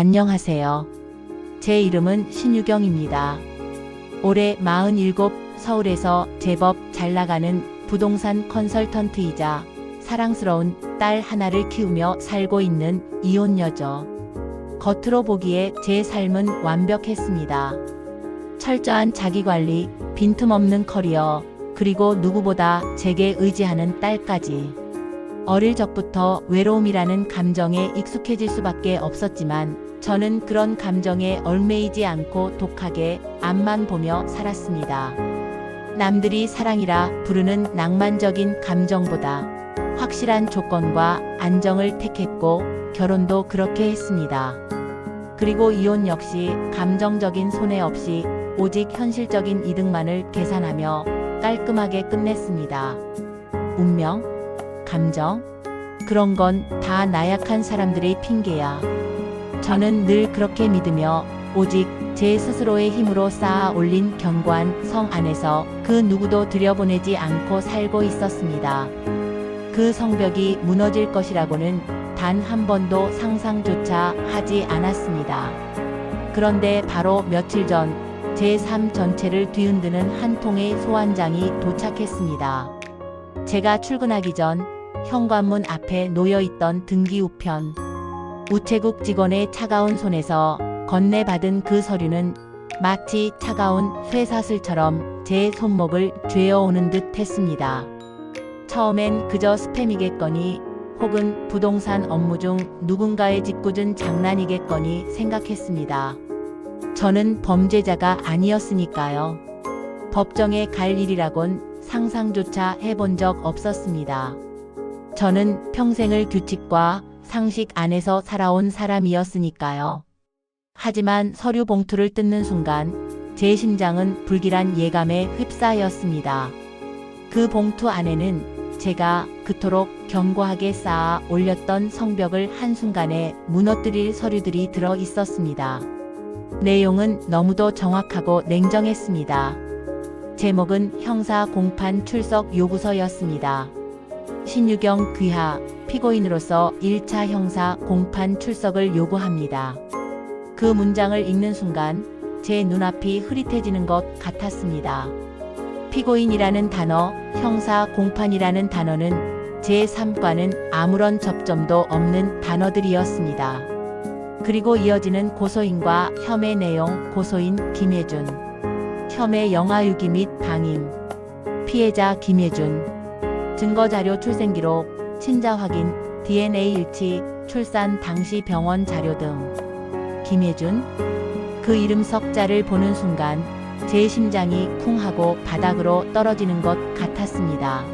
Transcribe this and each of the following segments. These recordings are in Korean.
안녕하세요. 제 이름은 신유경입니다. 올해 47, 서울에서 제법 잘나가는 부동산 컨설턴트이자 사랑스러운 딸 하나를 키우며 살고 있는 이혼녀죠. 겉으로 보기에 제 삶은 완벽했습니다. 철저한 자기관리, 빈틈없는 커리어, 그리고 누구보다 제게 의지하는 딸까지. 어릴 적부터 외로움이라는 감정에 익숙해질 수밖에 없었지만 저는 그런 감정에 얽매이지 않고 독하게 앞만 보며 살았습니다. 남들이 사랑이라 부르는 낭만적인 감정보다 확실한 조건과 안정을 택했고 결혼도 그렇게 했습니다. 그리고 이혼 역시 감정적인 손해 없이 오직 현실적인 이득만을 계산하며 깔끔하게 끝냈습니다. 운명? 감정? 그런 건 다 나약한 사람들의 핑계야. 저는 늘 그렇게 믿으며 오직 제 스스로의 힘으로 쌓아 올린 견고한 성 안에서 그 누구도 들여보내지 않고 살고 있었습니다. 그 성벽이 무너질 것이라고는 단 한 번도 상상조차 하지 않았습니다. 그런데 바로 며칠 전 제 삶 전체를 뒤흔드는 한 통의 소환장이 도착했습니다. 제가 출근하기 전 현관문 앞에 놓여있던 등기 우편. 우체국 직원의 차가운 손에서 건네받은 그 서류는 마치 차가운 쇠사슬처럼 제 손목을 죄어오는 듯 했습니다. 처음엔 그저 스팸이겠거니 혹은 부동산 업무 중 누군가의 짓궂은 장난이겠거니 생각했습니다. 저는 범죄자가 아니었으니까요. 법정에 갈 일이라곤 상상조차 해본 적 없었습니다. 저는 평생을 규칙과 상식 안에서 살아온 사람이었으니까요. 하지만 서류 봉투를 뜯는 순간 제 심장은 불길한 예감에 휩싸였습니다. 그 봉투 안에는 제가 그토록 견고하게 쌓아 올렸던 성벽을 한순간에 무너뜨릴 서류들이 들어 있었습니다. 내용은 너무도 정확하고 냉정했습니다. 제목은 형사 공판 출석 요구서였습니다. 신유경 귀하, 피고인으로서 1차 형사 공판 출석을 요구합니다. 그 문장을 읽는 순간 제 눈앞이 흐릿해지는 것 같았습니다. 피고인이라는 단어, 형사 공판이라는 단어는 제 삶과는 아무런 접점도 없는 단어들이었습니다. 그리고 이어지는 고소인과 혐의 내용, 고소인 김혜준, 혐의 영아유기 및 방임, 피해자 김혜준, 증거자료 출생기록, 친자 확인, DNA 일치, 출산 당시 병원 자료 등. 김혜준? 그 이름 석자를 보는 순간 제 심장이 쿵 하고 바닥으로 떨어지는 것 같았습니다.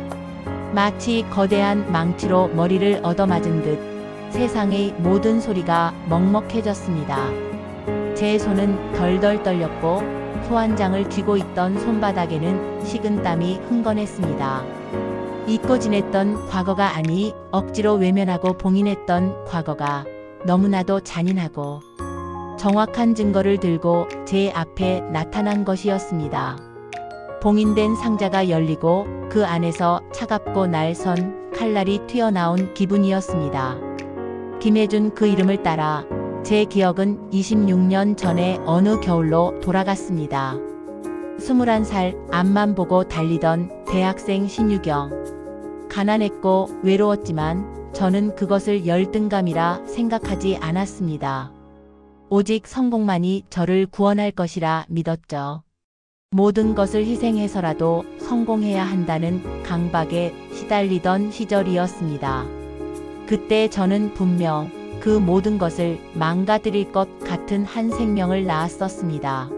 마치 거대한 망치로 머리를 얻어맞은 듯 세상의 모든 소리가 먹먹해졌습니다. 제 손은 덜덜 떨렸고 소환장을 쥐고 있던 손바닥에는 식은땀이 흥건했습니다. 잊고 지냈던 과거가 아니 억지로 외면하고 봉인했던 과거가 너무나도 잔인하고 정확한 증거를 들고 제 앞에 나타난 것이었습니다. 봉인된 상자가 열리고 그 안에서 차갑고 날선 칼날이 튀어나온 기분이었습니다. 김혜준 그 이름을 따라 제 기억은 26년 전의 어느 겨울로 돌아갔습니다. 21살 앞만 보고 달리던 대학생 신유경. 가난했고 외로웠지만 저는 그것을 열등감이라 생각하지 않았습니다. 오직 성공만이 저를 구원할 것이라 믿었죠. 모든 것을 희생해서라도 성공해야 한다는 강박에 시달리던 시절이었습니다. 그때 저는 분명 그 모든 것을 망가뜨릴 것 같은 한 생명을 낳았었습니다.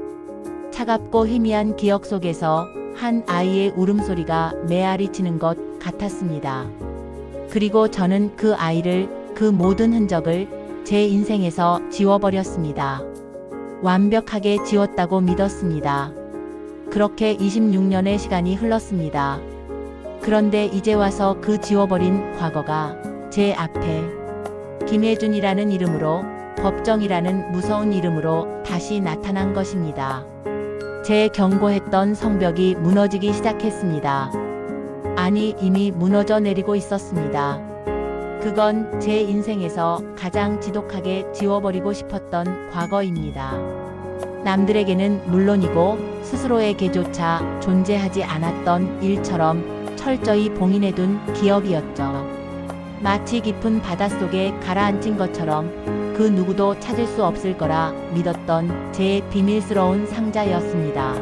차갑고 희미한 기억 속에서 한 아이의 울음소리가 메아리치는 것 같았습니다. 그리고 저는 그 아이를, 그 모든 흔적을 제 인생에서 지워버렸습니다. 완벽하게 지웠다고 믿었습니다. 그렇게 26년의 시간이 흘렀습니다. 그런데 이제 와서 그 지워버린 과거가 제 앞에 김혜준이라는 이름으로, 법정이라는 무서운 이름으로 다시 나타난 것입니다. 제 견고했던 성벽이 무너지기 시작했습니다. 아니, 이미 무너져 내리고 있었습니다. 그건 제 인생에서 가장 지독하게 지워버리고 싶었던 과거입니다. 남들에게는 물론이고 스스로에게조차 존재하지 않았던 일처럼 철저히 봉인해둔 기억이었죠. 마치 깊은 바닷속에 가라앉힌 것처럼 그 누구도 찾을 수 없을 거라 믿었던 제 비밀스러운 상자였습니다.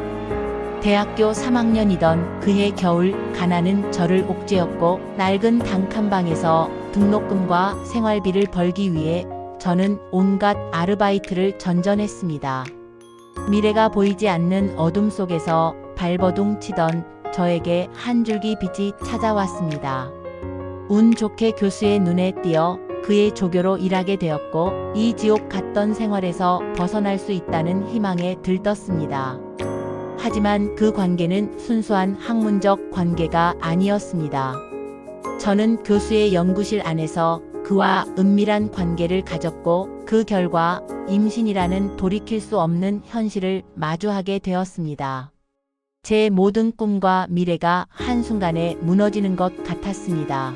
대학교 3학년이던 그해 겨울 가난은 저를 옥죄었고 낡은 단칸방에서 등록금과 생활비를 벌기 위해 저는 온갖 아르바이트를 전전했습니다. 미래가 보이지 않는 어둠 속에서 발버둥 치던 저에게 한 줄기 빛이 찾아왔습니다. 운 좋게 교수의 눈에 띄어 그의 조교로 일하게 되었고 이 지옥 같던 생활에서 벗어날 수 있다는 희망에 들떴습니다. 하지만 그 관계는 순수한 학문적 관계가 아니었습니다. 저는 교수의 연구실 안에서 그와 은밀한 관계를 가졌고 그 결과 임신이라는 돌이킬 수 없는 현실을 마주하게 되었습니다. 제 모든 꿈과 미래가 한순간에 무너지는 것 같았습니다.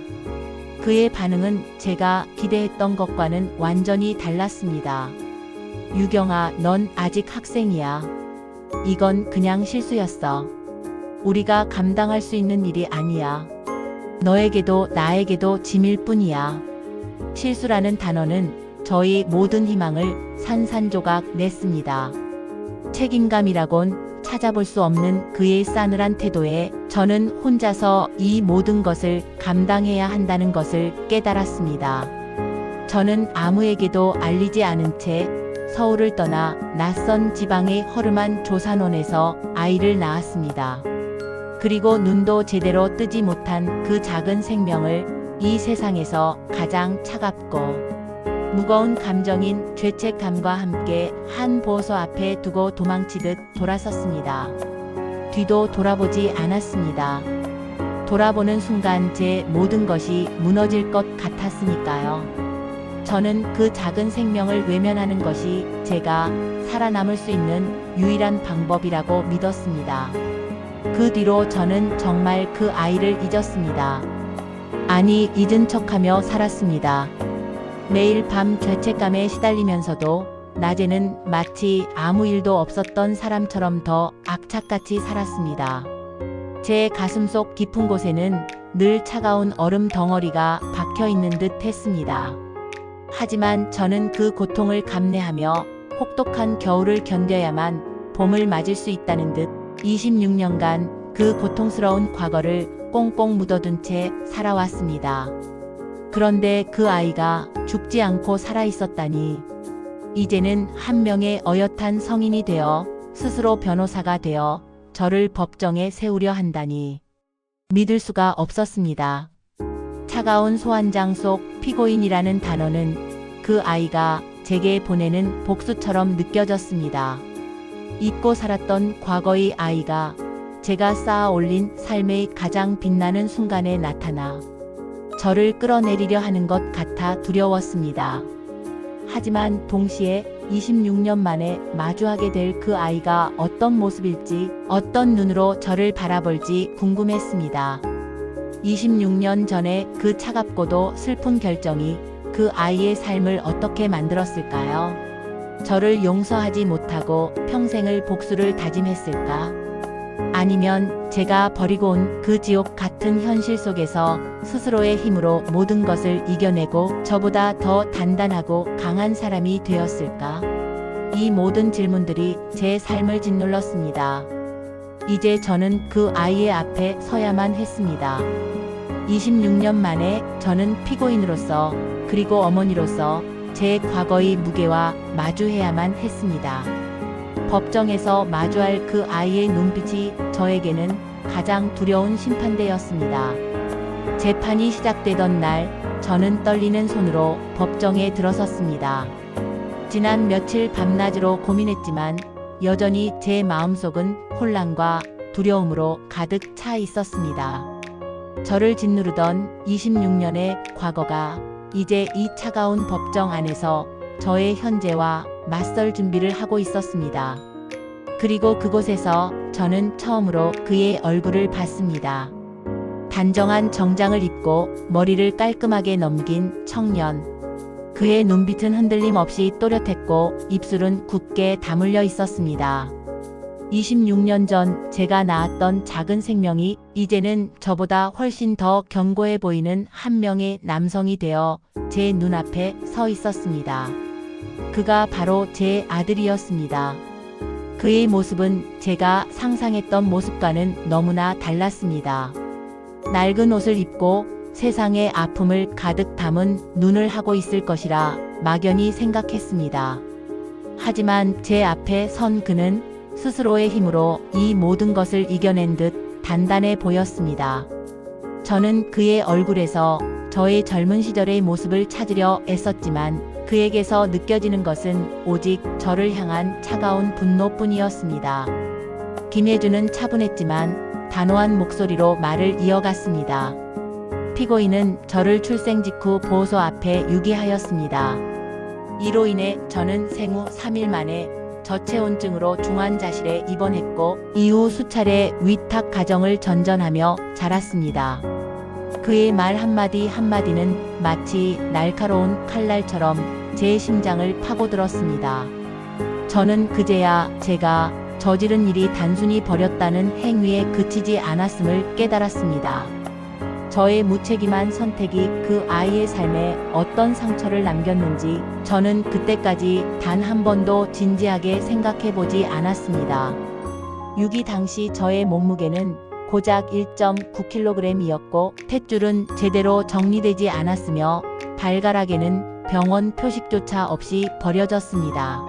그의 반응은 제가 기대했던 것과는 완전히 달랐습니다. 유경아, 넌 아직 학생이야. 이건 그냥 실수였어. 우리가 감당할 수 있는 일이 아니야. 너에게도 나에게도 짐일 뿐이야. 실수라는 단어는 저희 모든 희망을 산산조각 냈습니다. 책임감이라곤 찾아볼 수 없는 그의 싸늘한 태도에 저는 혼자서 이 모든 것을 감당해야 한다는 것을 깨달았습니다. 저는 아무에게도 알리지 않은 채 서울을 떠나 낯선 지방의 허름한 조산원에서 아이를 낳았습니다. 그리고 눈도 제대로 뜨지 못한 그 작은 생명을 이 세상에서 가장 차갑고 무거운 감정인 죄책감과 함께 한 보호소 앞에 두고 도망치듯 돌아섰습니다. 뒤도 돌아보지 않았습니다. 돌아보는 순간 제 모든 것이 무너질 것 같았으니까요. 저는 그 작은 생명을 외면하는 것이 제가 살아남을 수 있는 유일한 방법이라고 믿었습니다. 그 뒤로 저는 정말 그 아이를 잊었습니다. 아니, 잊은 척하며 살았습니다. 매일 밤 죄책감에 시달리면서도 낮에는 마치 아무 일도 없었던 사람처럼 더 악착같이 살았습니다. 제 가슴속 깊은 곳에는 늘 차가운 얼음 덩어리가 박혀 있는 듯 했습니다. 하지만 저는 그 고통을 감내하며 혹독한 겨울을 견뎌야만 봄을 맞을 수 있다는 듯 26년간 그 고통스러운 과거를 꽁꽁 묻어둔 채 살아왔습니다. 그런데 그 아이가 죽지 않고 살아있었다니. 이제는 한 명의 어엿한 성인이 되어 스스로 변호사가 되어 저를 법정에 세우려 한다니. 믿을 수가 없었습니다. 차가운 소환장 속 피고인이라는 단어는 그 아이가 제게 보내는 복수처럼 느껴졌습니다. 잊고 살았던 과거의 아이가 제가 쌓아 올린 삶의 가장 빛나는 순간에 나타나 저를 끌어내리려 하는 것 같아 두려웠습니다. 하지만 동시에 26년 만에 마주하게 될 그 아이가 어떤 모습일지, 어떤 눈으로 저를 바라볼지 궁금했습니다. 26년 전에 그 차갑고도 슬픈 결정이 그 아이의 삶을 어떻게 만들었을까요? 저를 용서하지 못하고 평생을 복수를 다짐했을까? 아니면 제가 버리고 온 그 지옥 같은 현실 속에서 스스로의 힘으로 모든 것을 이겨내고 저보다 더 단단하고 강한 사람이 되었을까? 이 모든 질문들이 제 삶을 짓눌렀습니다. 이제 저는 그 아이의 앞에 서야만 했습니다. 26년 만에 저는 피고인으로서 그리고 어머니로서 제 과거의 무게와 마주해야만 했습니다. 법정에서 마주할 그 아이의 눈빛이 저에게는 가장 두려운 심판대였습니다. 재판이 시작되던 날, 저는 떨리는 손으로 법정에 들어섰습니다. 지난 며칠 밤낮으로 고민했지만 여전히 제 마음속은 혼란과 두려움으로 가득 차 있었습니다. 저를 짓누르던 26년의 과거가 이제 이 차가운 법정 안에서 저의 현재와 맞설 준비를 하고 있었습니다. 그리고 그곳에서 저는 처음으로 그의 얼굴을 봤습니다. 단정한 정장을 입고 머리를 깔끔하게 넘긴 청년. 그의 눈빛은 흔들림 없이 또렷했고 입술은 굳게 다물려 있었습니다. 26년 전 제가 낳았던 작은 생명이 이제는 저보다 훨씬 더 견고해 보이는 한 명의 남성이 되어 제 눈앞에 서 있었습니다. 그가 바로 제 아들이었습니다. 그의 모습은 제가 상상했던 모습과는 너무나 달랐습니다. 낡은 옷을 입고 세상의 아픔을 가득 담은 눈을 하고 있을 것이라 막연히 생각했습니다. 하지만 제 앞에 선 그는 스스로의 힘으로 이 모든 것을 이겨낸 듯 단단해 보였습니다. 저는 그의 얼굴에서 저의 젊은 시절의 모습을 찾으려 애썼지만 그에게서 느껴지는 것은 오직 저를 향한 차가운 분노뿐이었습니다. 김혜주는 차분했지만 단호한 목소리로 말을 이어갔습니다. 피고인은 저를 출생 직후 보호소 앞에 유기하였습니다. 이로 인해 저는 생후 3일 만에 저체온증으로 중환자실에 입원했고 이후 수차례 위탁 가정을 전전하며 자랐습니다. 그의 말 한마디 한마디는 마치 날카로운 칼날처럼 제 심장을 파고들었습니다. 저는 그제야 제가 저지른 일이 단순히 버렸다는 행위에 그치지 않았음을 깨달았습니다. 저의 무책임한 선택이 그 아이의 삶에 어떤 상처를 남겼는지 저는 그때까지 단 한 번도 진지하게 생각해보지 않았습니다. 유기 당시 저의 몸무게는 고작 1.9kg이었고 탯줄은 제대로 정리되지 않았으며 발가락에는 병원 표식조차 없이 버려졌습니다.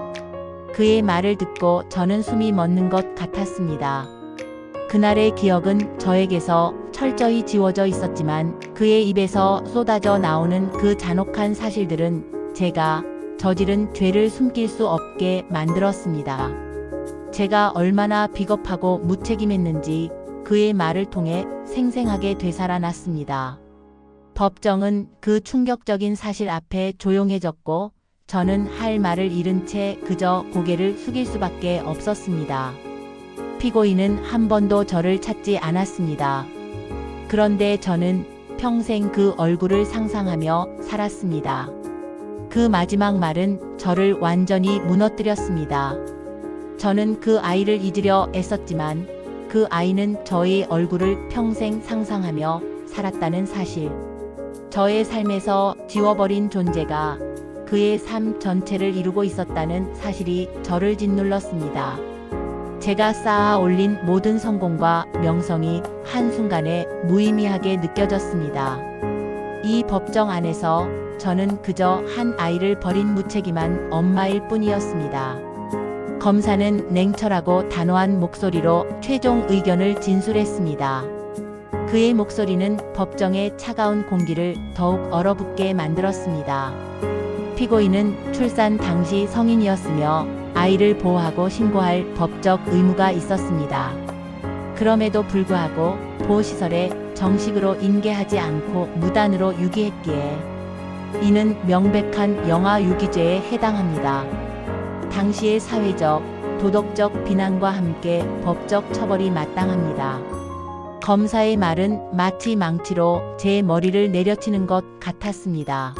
그의 말을 듣고 저는 숨이 멎는 것 같았습니다. 그날의 기억은 저에게서 철저히 지워져 있었지만 그의 입에서 쏟아져 나오는 그 잔혹한 사실들은 제가 저지른 죄를 숨길 수 없게 만들었습니다. 제가 얼마나 비겁하고 무책임했는지 그의 말을 통해 생생하게 되살아났습니다. 법정은 그 충격적인 사실 앞에 조용해졌고 저는 할 말을 잃은 채 그저 고개를 숙일 수밖에 없었습니다. 피고인은 한 번도 저를 찾지 않았습니다. 그런데 저는 평생 그 얼굴을 상상하며 살았습니다. 그 마지막 말은 저를 완전히 무너뜨렸습니다. 저는 그 아이를 잊으려 애썼지만 그 아이는 저의 얼굴을 평생 상상하며 살았다는 사실. 저의 삶에서 지워버린 존재가 그의 삶 전체를 이루고 있었다는 사실이 저를 짓눌렀습니다. 제가 쌓아 올린 모든 성공과 명성이 한순간에 무의미하게 느껴졌습니다. 이 법정 안에서 저는 그저 한 아이를 버린 무책임한 엄마일 뿐이었습니다. 검사는 냉철하고 단호한 목소리로 최종 의견을 진술했습니다. 그의 목소리는 법정의 차가운 공기를 더욱 얼어붙게 만들었습니다. 피고인은 출산 당시 성인이었으며 아이를 보호하고 신고할 법적 의무가 있었습니다. 그럼에도 불구하고 보호시설에 정식으로 인계하지 않고 무단으로 유기했기에 이는 명백한 영아 유기죄에 해당합니다. 당시의 사회적, 도덕적 비난과 함께 법적 처벌이 마땅합니다. 검사의 말은 마치 망치로 제 머리를 내려치는 것 같았습니다.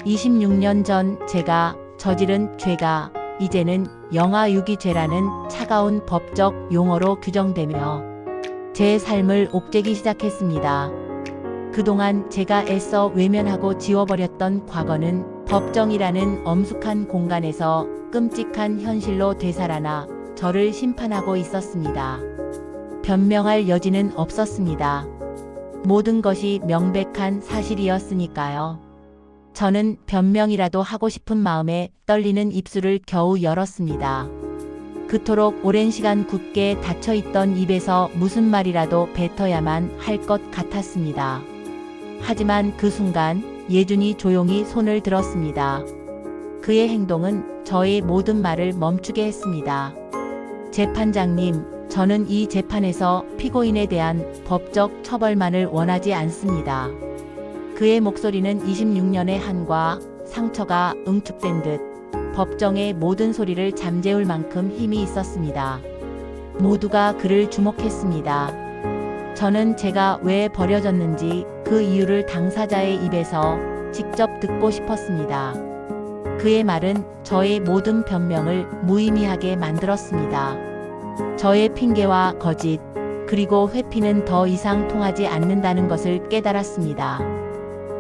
26년 전 제가 저지른 죄가 이제는 영아유기죄라는 차가운 법적 용어로 규정되며 제 삶을 옥죄기 시작했습니다. 그동안 제가 애써 외면하고 지워버렸던 과거는 법정이라는 엄숙한 공간에서 끔찍한 현실로 되살아나 저를 심판하고 있었습니다. 변명할 여지는 없었습니다. 모든 것이 명백한 사실이었으니까요. 저는 변명이라도 하고 싶은 마음에 떨리는 입술을 겨우 열었습니다. 그토록 오랜 시간 굳게 닫혀있던 입에서 무슨 말이라도 뱉어야만 할 것 같았습니다. 하지만 그 순간 예준이 조용히 손을 들었습니다. 그의 행동은 저의 모든 말을 멈추게 했습니다. 재판장님, 저는 이 재판에서 피고인에 대한 법적 처벌만을 원하지 않습니다. 그의 목소리는 26년의 한과 상처가 응축된 듯 법정의 모든 소리를 잠재울 만큼 힘이 있었습니다. 모두가 그를 주목했습니다. 저는 제가 왜 버려졌는지 그 이유를 당사자의 입에서 직접 듣고 싶었습니다. 그의 말은 저의 모든 변명을 무의미하게 만들었습니다. 저의 핑계와 거짓, 그리고 회피는 더 이상 통하지 않는다는 것을 깨달았습니다.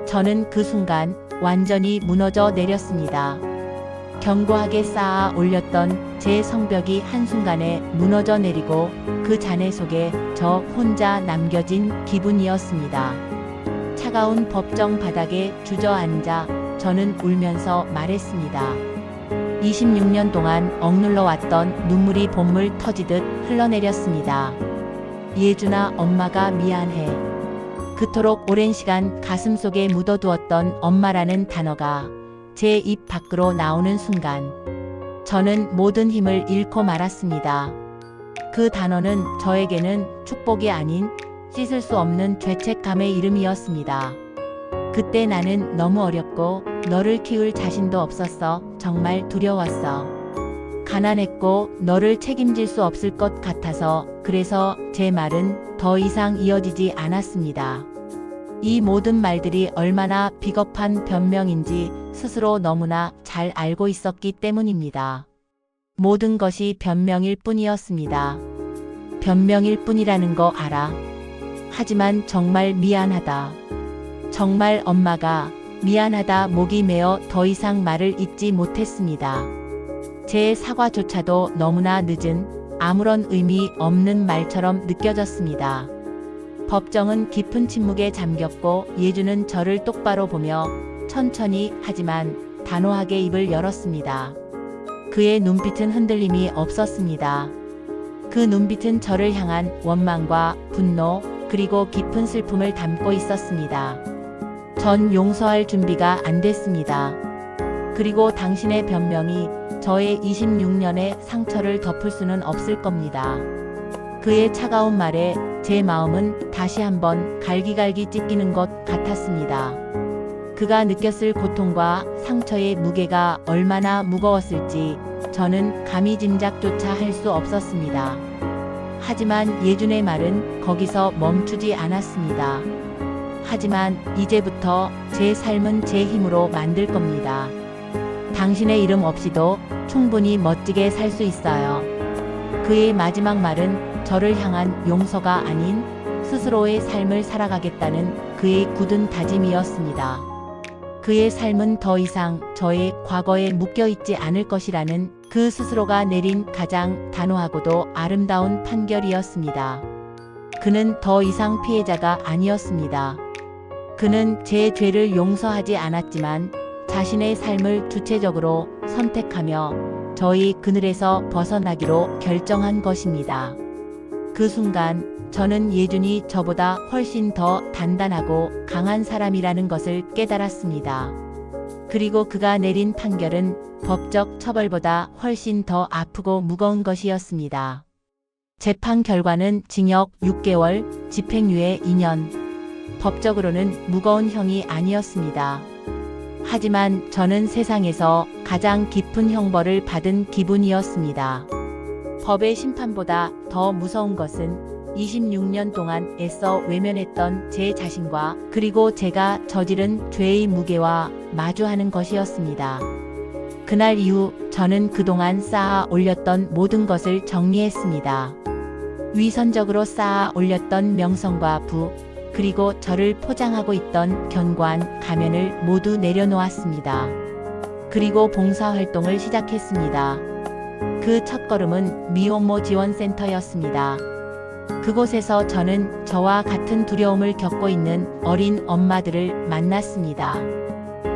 저는 그 순간 완전히 무너져 내렸습니다. 견고하게 쌓아 올렸던 제 성벽이 한순간에 무너져 내리고 그 잔해 속에 저 혼자 남겨진 기분이었습니다. 차가운 법정 바닥에 주저앉아 저는 울면서 말했습니다. 26년 동안 억눌러 왔던 눈물이 봇물 터지듯 흘러내렸습니다. 예준아, 엄마가 미안해. 그토록 오랜 시간 가슴속에 묻어두었던 엄마라는 단어가 제 입 밖으로 나오는 순간 저는 모든 힘을 잃고 말았습니다. 그 단어는 저에게는 축복이 아닌 씻을 수 없는 죄책감의 이름이었습니다. 그때 나는 너무 어렸고 너를 키울 자신도 없었어. 정말 두려웠어. 가난했고 너를 책임질 수 없을 것 같아서. 그래서 제 말은 더 이상 이어지지 않았습니다. 이 모든 말들이 얼마나 비겁한 변명인지 스스로 너무나 잘 알고 있었기 때문입니다. 모든 것이 변명일 뿐이었습니다. 변명일 뿐이라는 거 알아. 하지만 정말 미안하다. 정말 엄마가 미안하다. 목이 메어 더 이상 말을 잇지 못했습니다. 제 사과조차도 너무나 늦은 아무런 의미 없는 말처럼 느껴졌습니다. 법정은 깊은 침묵에 잠겼고 예주는 저를 똑바로 보며 천천히 하지만 단호하게 입을 열었습니다. 그의 눈빛은 흔들림이 없었습니다. 그 눈빛은 저를 향한 원망과 분노 그리고 깊은 슬픔을 담고 있었습니다. 전 용서할 준비가 안 됐습니다. 그리고 당신의 변명이 저의 26년의 상처를 덮을 수는 없을 겁니다. 그의 차가운 말에 제 마음은 다시 한번 갈기갈기 찢기는 것 같았습니다. 그가 느꼈을 고통과 상처의 무게가 얼마나 무거웠을지 저는 감히 짐작조차 할 수 없었습니다. 하지만 예준의 말은 거기서 멈추지 않았습니다. 하지만 이제부터 제 삶은 제 힘으로 만들 겁니다. 당신의 이름 없이도 충분히 멋지게 살 수 있어요. 그의 마지막 말은 저를 향한 용서가 아닌 스스로의 삶을 살아가겠다는 그의 굳은 다짐이었습니다. 그의 삶은 더 이상 저의 과거에 묶여있지 않을 것이라는 그 스스로가 내린 가장 단호하고도 아름다운 판결이었습니다. 그는 더 이상 피해자가 아니었습니다. 그는 제 죄를 용서하지 않았지만 자신의 삶을 주체적으로 선택하며 저희 그늘에서 벗어나기로 결정한 것입니다. 그 순간 저는 예준이 저보다 훨씬 더 단단하고 강한 사람이라는 것을 깨달았습니다. 그리고 그가 내린 판결은 법적 처벌보다 훨씬 더 아프고 무거운 것이었습니다. 재판 결과는 징역 6개월, 집행유예 2년. 법적으로는 무거운 형이 아니었습니다. 하지만 저는 세상에서 가장 깊은 형벌을 받은 기분이었습니다. 법의 심판보다 더 무서운 것은 26년 동안 애써 외면했던 제 자신과 그리고 제가 저지른 죄의 무게와 마주하는 것이었습니다. 그날 이후 저는 그동안 쌓아 올렸던 모든 것을 정리했습니다. 위선적으로 쌓아 올렸던 명성과 부, 그리고 저를 포장하고 있던 견고한 가면을 모두 내려놓았습니다. 그리고 봉사활동을 시작했습니다. 그 첫걸음은 미혼모 지원센터였습니다. 그곳에서 저는 저와 같은 두려움을 겪고 있는 어린 엄마들을 만났습니다.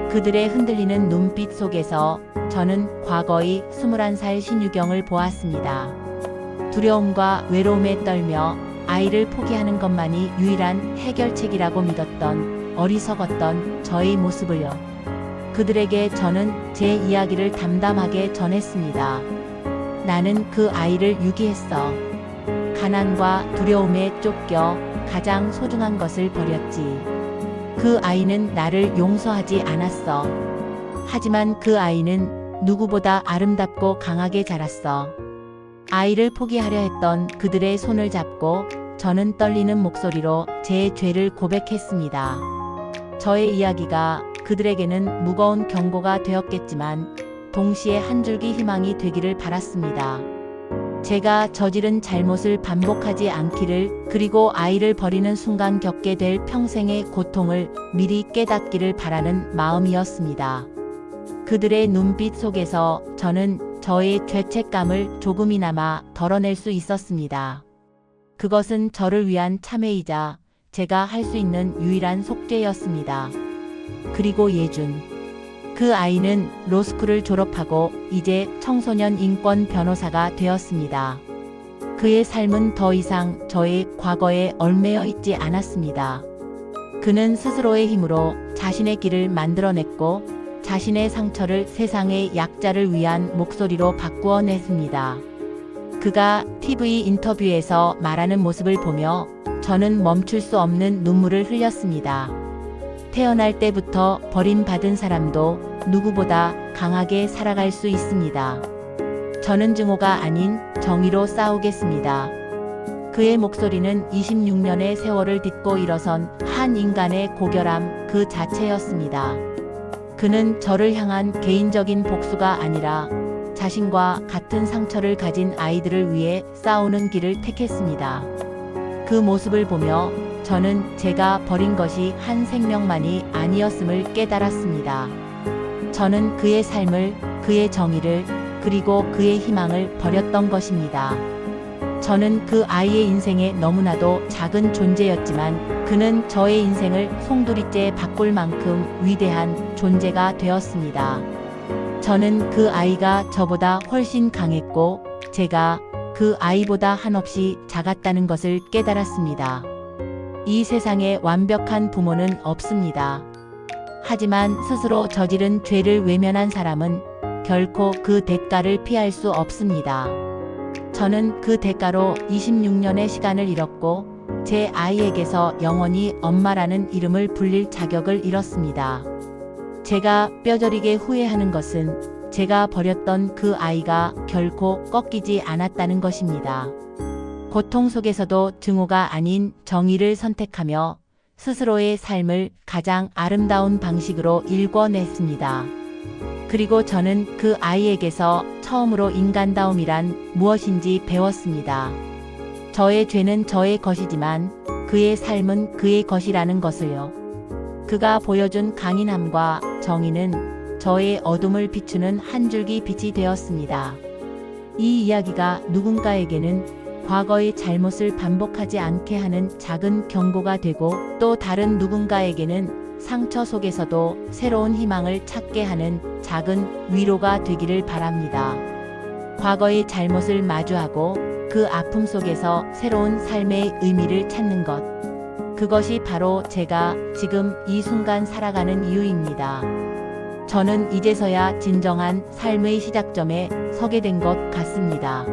그들의 흔들리는 눈빛 속에서 저는 과거의 21살 신유경을 보았습니다. 두려움과 외로움에 떨며 아이를 포기하는 것만이 유일한 해결책이라고 믿었던 어리석었던 저의 모습을요. 그들에게 저는 제 이야기를 담담하게 전했습니다. 나는 그 아이를 유기했어. 가난과 두려움에 쫓겨 가장 소중한 것을 버렸지. 그 아이는 나를 용서하지 않았어. 하지만 그 아이는 누구보다 아름답고 강하게 자랐어. 아이를 포기하려 했던 그들의 손을 잡고 저는 떨리는 목소리로 제 죄를 고백했습니다. 저의 이야기가 그들에게는 무거운 경고가 되었겠지만 동시에 한 줄기 희망이 되기를 바랐습니다. 제가 저지른 잘못을 반복하지 않기를, 그리고 아이를 버리는 순간 겪게 될 평생의 고통을 미리 깨닫기를 바라는 마음이었습니다. 그들의 눈빛 속에서 저는 저의 죄책감을 조금이나마 덜어낼 수 있었습니다. 그것은 저를 위한 참회이자 제가 할 수 있는 유일한 속죄였습니다. 그리고 예준. 그 아이는 로스쿨을 졸업하고 이제 청소년 인권 변호사가 되었습니다. 그의 삶은 더 이상 저의 과거에 얽매여 있지 않았습니다. 그는 스스로의 힘으로 자신의 길을 만들어냈고 자신의 상처를 세상의 약자를 위한 목소리로 바꾸어냈습니다. 그가 TV 인터뷰에서 말하는 모습을 보며 저는 멈출 수 없는 눈물을 흘렸습니다. 태어날 때부터 버림받은 사람도 누구보다 강하게 살아갈 수 있습니다. 저는 증오가 아닌 정의로 싸우겠습니다. 그의 목소리는 26년의 세월을 딛고 일어선 한 인간의 고결함 그 자체였습니다. 그는 저를 향한 개인적인 복수가 아니라 자신과 같은 상처를 가진 아이들을 위해 싸우는 길을 택했습니다. 그 모습을 보며 저는 제가 버린 것이 한 생명만이 아니었음을 깨달았습니다. 저는 그의 삶을, 그의 정의를, 그리고 그의 희망을 버렸던 것입니다. 저는 그 아이의 인생에 너무나도 작은 존재였지만 그는 저의 인생을 송두리째 바꿀 만큼 위대한 존재가 되었습니다. 저는 그 아이가 저보다 훨씬 강했고 제가 그 아이보다 한없이 작았다는 것을 깨달았습니다. 이 세상에 완벽한 부모는 없습니다. 하지만 스스로 저지른 죄를 외면한 사람은 결코 그 대가를 피할 수 없습니다. 저는 그 대가로 26년의 시간을 잃었고 제 아이에게서 영원히 엄마라는 이름을 불릴 자격을 잃었습니다. 제가 뼈저리게 후회하는 것은 제가 버렸던 그 아이가 결코 꺾이지 않았다는 것입니다. 고통 속에서도 증오가 아닌 정의를 선택하며 스스로의 삶을 가장 아름다운 방식으로 일궈냈습니다. 그리고 저는 그 아이에게서 처음으로 인간다움이란 무엇인지 배웠습니다. 저의 죄는 저의 것이지만 그의 삶은 그의 것이라는 것을요. 그가 보여준 강인함과 정의는 저의 어둠을 비추는 한 줄기 빛이 되었습니다. 이 이야기가 누군가에게는 과거의 잘못을 반복하지 않게 하는 작은 경고가 되고 또 다른 누군가에게는 상처 속에서도 새로운 희망을 찾게 하는 작은 위로가 되기를 바랍니다. 과거의 잘못을 마주하고 그 아픔 속에서 새로운 삶의 의미를 찾는 것. 그것이 바로 제가 지금 이 순간 살아가는 이유입니다. 저는 이제서야 진정한 삶의 시작점에 서게 된 것 같습니다.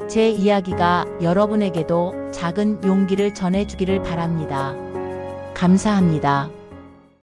제 이야기가 여러분에게도 작은 용기를 전해주기를 바랍니다. 감사합니다.